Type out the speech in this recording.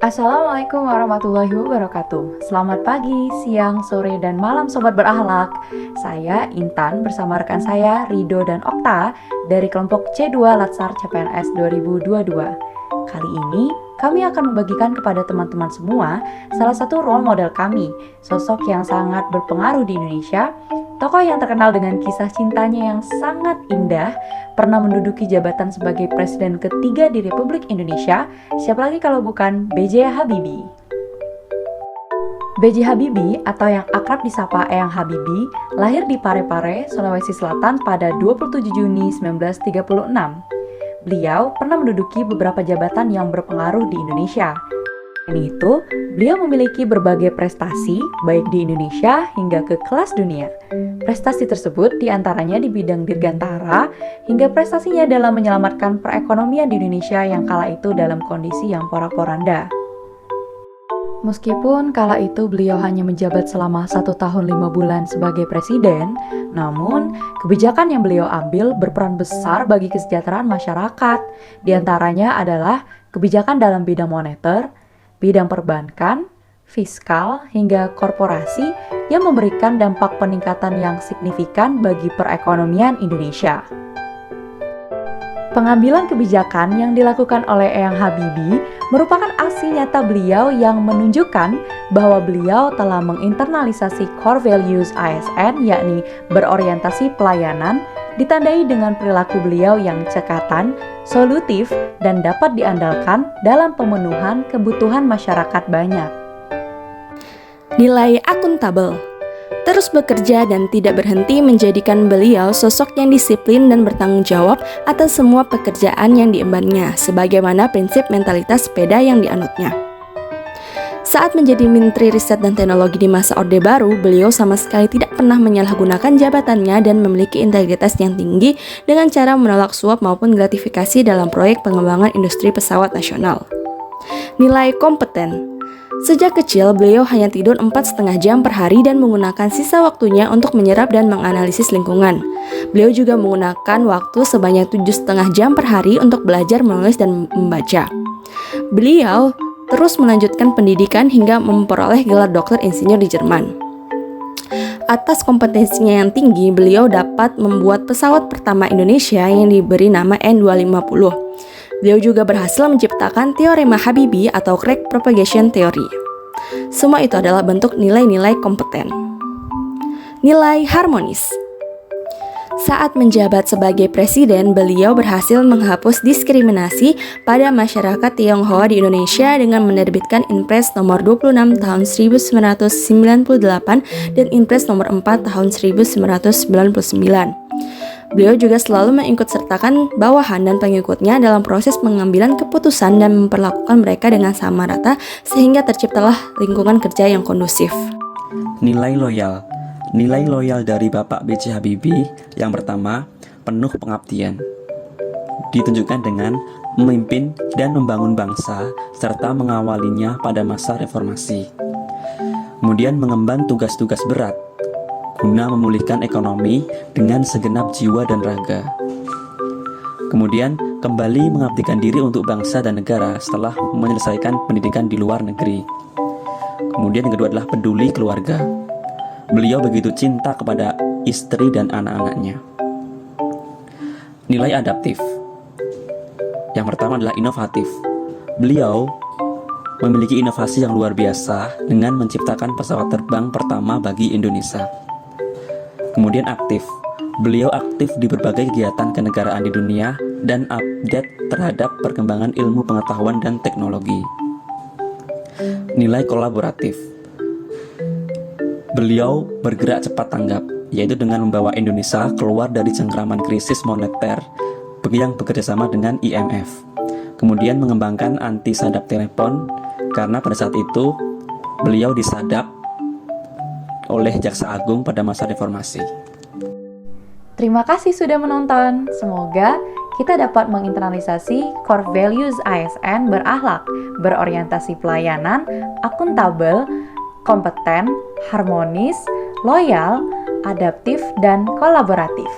Assalamualaikum warahmatullahi wabarakatuh. Selamat pagi, siang, sore, dan malam Sobat Berakhlak. Saya Intan bersama rekan saya Rido dan Okta dari kelompok C2 Latsar CPNS 2022. Kali ini kami akan membagikan kepada teman-teman semua salah satu role model kami, sosok yang sangat berpengaruh di Indonesia, tokoh yang terkenal dengan kisah cintanya yang sangat indah, pernah menduduki jabatan sebagai presiden ketiga di Republik Indonesia, siapa lagi kalau bukan B.J. Habibie. B.J. Habibie atau yang akrab disapa Eyang Habibie lahir di Parepare, Sulawesi Selatan pada 27 Juni 1936. Beliau pernah menduduki beberapa jabatan yang berpengaruh di Indonesia. Selain itu, beliau memiliki berbagai prestasi baik di Indonesia hingga ke kelas dunia. Prestasi tersebut diantaranya di bidang dirgantara hingga prestasinya dalam menyelamatkan perekonomian di Indonesia yang kala itu dalam kondisi yang porak-poranda. Meskipun kala itu beliau hanya menjabat selama 1 tahun 5 bulan sebagai presiden, namun kebijakan yang beliau ambil berperan besar bagi kesejahteraan masyarakat. Di antaranya adalah kebijakan dalam bidang moneter, bidang perbankan, fiskal, hingga korporasi yang memberikan dampak peningkatan yang signifikan bagi perekonomian Indonesia. Pengambilan kebijakan yang dilakukan oleh Eyang Habibie merupakan aksi nyata beliau yang menunjukkan bahwa beliau telah menginternalisasi core values ASN, yakni berorientasi pelayanan, ditandai dengan perilaku beliau yang cekatan, solutif, dan dapat diandalkan dalam pemenuhan kebutuhan masyarakat banyak. Nilai akuntabel. Terus bekerja dan tidak berhenti menjadikan beliau sosok yang disiplin dan bertanggung jawab atas semua pekerjaan yang diembannya, sebagaimana prinsip mentalitas sepeda yang dianutnya. Saat menjadi Menteri Riset dan Teknologi di masa Orde Baru, beliau sama sekali tidak pernah menyalahgunakan jabatannya dan memiliki integritas yang tinggi dengan cara menolak suap maupun gratifikasi dalam proyek pengembangan industri pesawat nasional. Nilai kompeten. Sejak kecil, beliau hanya tidur 4,5 jam per hari dan menggunakan sisa waktunya untuk menyerap dan menganalisis lingkungan. Beliau juga menggunakan waktu sebanyak 7,5 jam per hari untuk belajar menulis dan membaca. Beliau terus melanjutkan pendidikan hingga memperoleh gelar doktor insinyur di Jerman. Atas kompetensinya yang tinggi, beliau dapat membuat pesawat pertama Indonesia yang diberi nama N250. Beliau juga berhasil menciptakan teorema Habibie atau crack propagation theory. Semua itu adalah bentuk nilai-nilai kompeten. Nilai harmonis. Saat menjabat sebagai presiden, beliau berhasil menghapus diskriminasi pada masyarakat Tionghoa di Indonesia dengan menerbitkan Inpres nomor 26 tahun 1998 dan Inpres nomor 4 tahun 1999. Beliau juga selalu mengikutsertakan bawahan dan pengikutnya dalam proses pengambilan keputusan dan memperlakukan mereka dengan sama rata sehingga terciptalah lingkungan kerja yang kondusif. Nilai loyal. Nilai loyal dari Bapak B.J. Habibie yang pertama, penuh pengabdian. Ditunjukkan dengan memimpin dan membangun bangsa serta mengawalinya pada masa reformasi. Kemudian mengemban tugas-tugas berat guna memulihkan ekonomi dengan segenap jiwa dan raga. Kemudian kembali mengabdikan diri untuk bangsa dan negara setelah menyelesaikan pendidikan di luar negeri. Kemudian yang kedua adalah peduli keluarga. Beliau begitu cinta kepada istri dan anak-anaknya. Nilai adaptif. Yang pertama adalah inovatif. Beliau memiliki inovasi yang luar biasa dengan menciptakan pesawat terbang pertama bagi Indonesia. Kemudian aktif. Beliau aktif di berbagai kegiatan kenegaraan di dunia dan update terhadap perkembangan ilmu pengetahuan dan teknologi. Nilai kolaboratif. Beliau bergerak cepat tanggap, yaitu dengan membawa Indonesia keluar dari cengkraman krisis moneter yang bekerjasama dengan IMF. Kemudian mengembangkan anti sadap telepon karena pada saat itu beliau disadap oleh Jaksa Agung pada masa reformasi. Terima kasih sudah menonton. Semoga kita dapat menginternalisasi core values ASN berakhlak, berorientasi pelayanan, akuntabel, kompeten, harmonis, loyal, adaptif, dan kolaboratif.